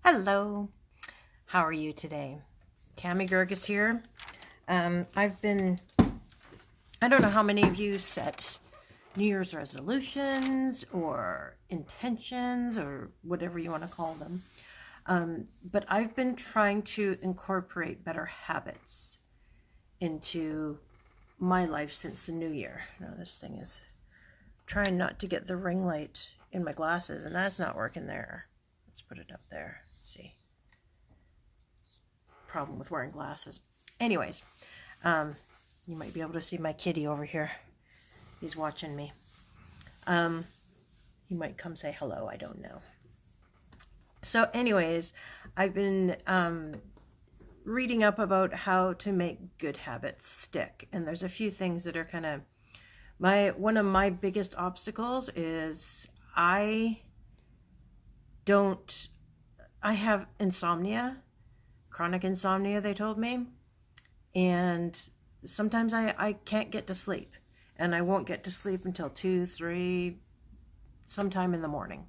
Hello, how are you today? Tammy Gerges here. I don't know how many of you set New Year's resolutions or intentions or whatever you want to call them. But I've been trying to incorporate better habits into my life since the new year. Now this thing is trying not to get the ring light in my glasses, and that's not working there. Let's put it up there. See, problem with wearing glasses. Anyways, you might be able to see my kitty over here. He's watching me. He might come say hello. I don't know. So anyways, I've been reading up about how to make good habits stick. And there's a few things that are kind of one of my biggest obstacles is I have insomnia, chronic insomnia, they told me. And sometimes I can't get to sleep. And I won't get to sleep until 2, 3, sometime in the morning.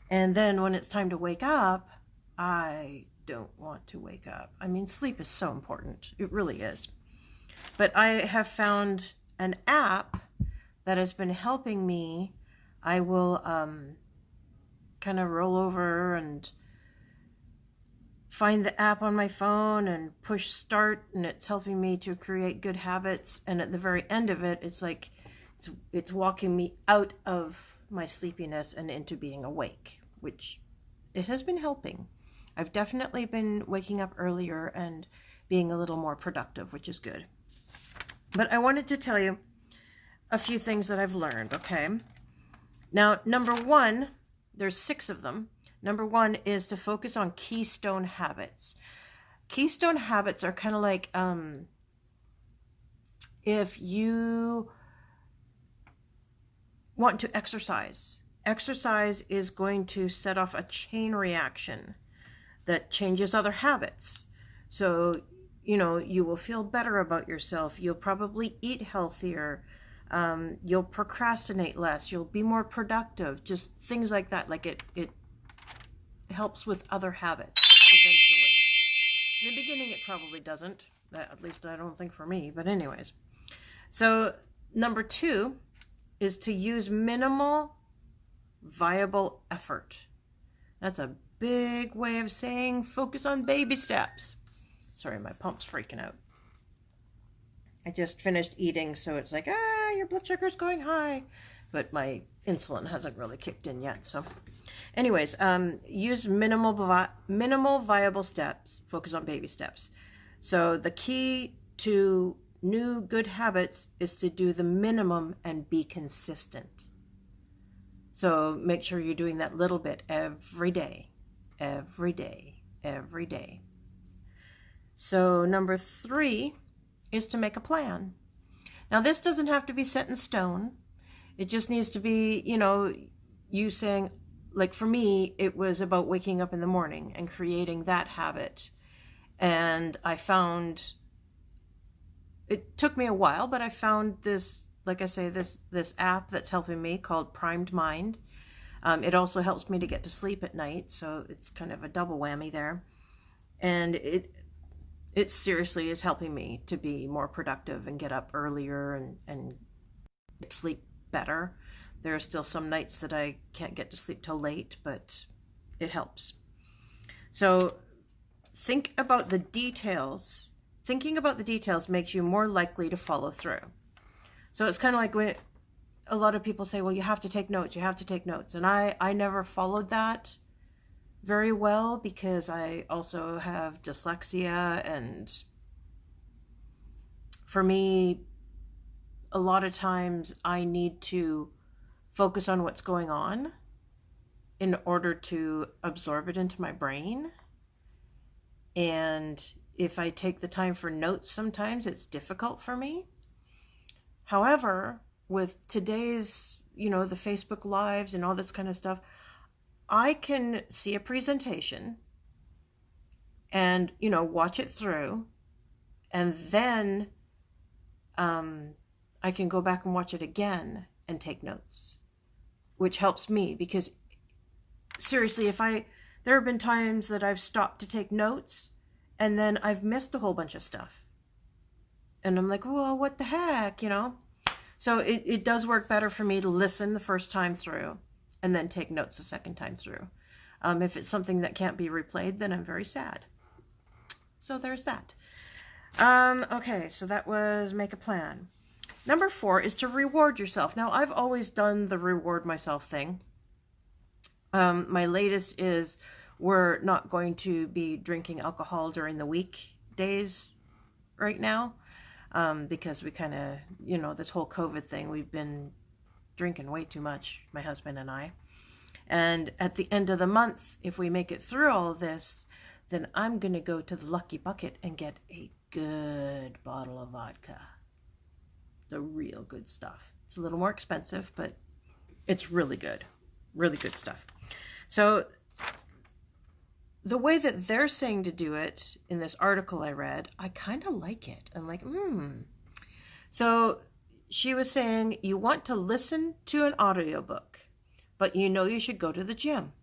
And then when it's time to wake up, I don't want to wake up. I mean, sleep is so important. It really is. But I have found an app that has been helping me. I will kind of roll over and find the app on my phone and push start, and it's helping me to create good habits. And at the very end of it, it's like it's walking me out of my sleepiness and into being awake, which it has been helping. I've definitely been waking up earlier and being a little more productive, which is good. But I wanted to tell you a few things that I've learned, okay? Now, number one, there's 6 of them. Number one is to focus on Keystone Habits. Keystone Habits are kind of like if you want to exercise. Exercise is going to set off a chain reaction that changes other habits. So, you will feel better about yourself. You'll probably eat healthier. You'll procrastinate less. You'll be more productive. Just things like that. Like it helps with other habits eventually. In the beginning, it probably doesn't. At least I don't think for me. But anyways. So number 2 is to use minimal viable effort. That's a big way of saying focus on baby steps. Sorry, my pump's freaking out. I just finished eating, so it's like, your blood sugar's going high. But my insulin hasn't really kicked in yet. So anyways, use minimal viable steps. Focus on baby steps. So the key to new good habits is to do the minimum and be consistent. So make sure you're doing that little bit every day, every day, every day. So number 3 is to make a plan. Now this doesn't have to be set in stone. It just needs to be, you saying, like for me, it was about waking up in the morning and creating that habit. And I found, it took me a while, but I found this, like I say, this app that's helping me called Primed Mind. It also helps me to get to sleep at night. So it's kind of a double whammy there. And it seriously is helping me to be more productive and get up earlier and sleep better. There are still some nights that I can't get to sleep till late, but it helps. So think about the details. Thinking about the details makes you more likely to follow through. So it's kind of like when a lot of people say, well, you have to take notes, you have to take notes. And I never followed that very well because I also have dyslexia, and for me, a lot of times I need to focus on what's going on in order to absorb it into my brain. And if I take the time for notes, sometimes it's difficult for me. However, with today's, the Facebook Lives and all this kind of stuff, I can see a presentation and, watch it through, and then I can go back and watch it again and take notes, which helps me because seriously, There have been times that I've stopped to take notes and then I've missed a whole bunch of stuff. And I'm like, well, what the heck, you know? So it does work better for me to listen the first time through and then take notes the second time through. If it's something that can't be replayed, then I'm very sad. So there's that. Okay, so that was make a plan. Number 4 is to reward yourself. Now, I've always done the reward myself thing. My latest is we're not going to be drinking alcohol during the weekdays right now, because we kind of, you know, this whole COVID thing, we've been drinking way too much, my husband and I. And at the end of the month, if we make it through all of this, then I'm going to go to the Lucky Bucket and get a good bottle of vodka. The real good stuff. It's a little more expensive, but it's really good. Really good stuff. So the way that they're saying to do it in this article I read, I kind of like it. I'm like, So she was saying you want to listen to an audiobook, but you know you should go to the gym.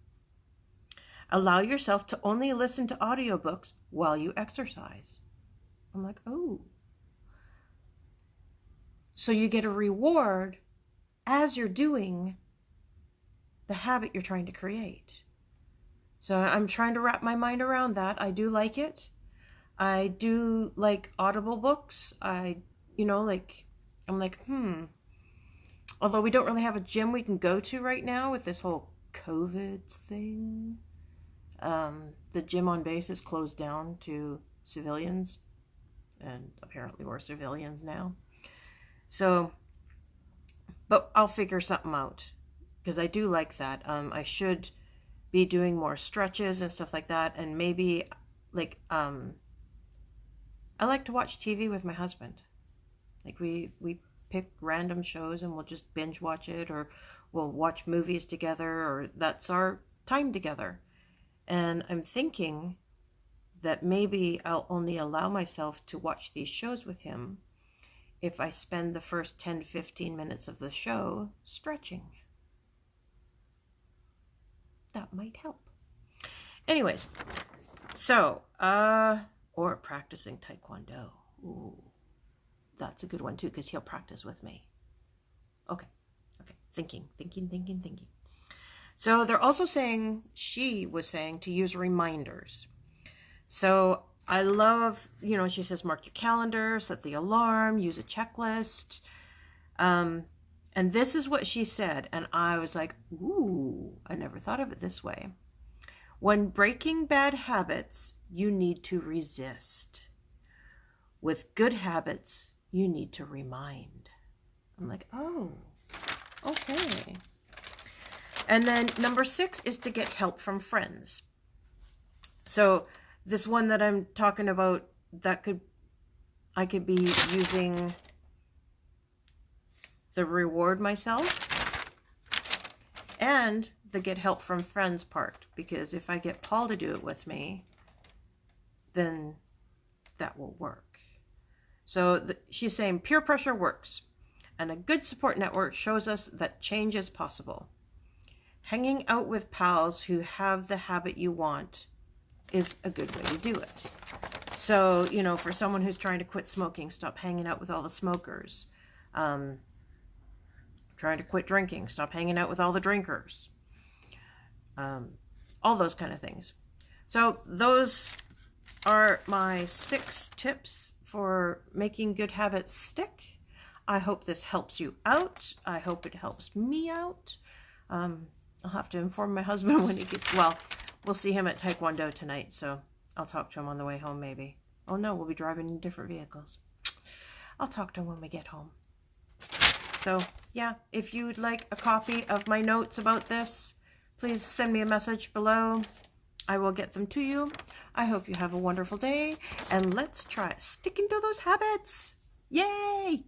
Allow yourself to only listen to audiobooks while you exercise. I'm like, oh. So you get a reward as you're doing the habit you're trying to create. So I'm trying to wrap my mind around that. I do like it. I do like Audible books. I'm like, Although we don't really have a gym we can go to right now with this whole COVID thing. The gym on base is closed down to civilians, and apparently we're civilians now. So, but I'll figure something out, because I do like that. I should be doing more stretches and stuff like that, and maybe like I like to watch TV with my husband. Like we pick random shows and we'll just binge watch it, or we'll watch movies together, or that's our time together. And I'm thinking that maybe I'll only allow myself to watch these shows with him if I spend the first 10-15 minutes of the show stretching. That might help. Anyways, so, or practicing Taekwondo. Ooh, that's a good one too, because he'll practice with me. Okay. Thinking. So they're also saying, she was saying to use reminders. So I love, she says, mark your calendar, set the alarm, use a checklist. And this is what she said. And I was like, ooh, I never thought of it this way. When breaking bad habits, you need to resist. With good habits, you need to remind. I'm like, oh, okay. And then number 6 is to get help from friends. So this one that I'm talking about, I could be using the reward myself and the get help from friends part, because if I get Paul to do it with me, then that will work. So she's saying peer pressure works, and a good support network shows us that change is possible. Hanging out with pals who have the habit you want is a good way to do it. So, for someone who's trying to quit smoking, stop hanging out with all the smokers. Trying to quit drinking, stop hanging out with all the drinkers. All those kind of things. So those are my 6 tips for making good habits stick. I hope this helps you out. I hope it helps me out. I'll have to inform my husband when he gets, we'll see him at Taekwondo tonight, so I'll talk to him on the way home maybe. Oh no, we'll be driving in different vehicles. I'll talk to him when we get home. So yeah, if you'd like a copy of my notes about this, please send me a message below. I will get them to you. I hope you have a wonderful day, and let's try sticking to those habits. Yay!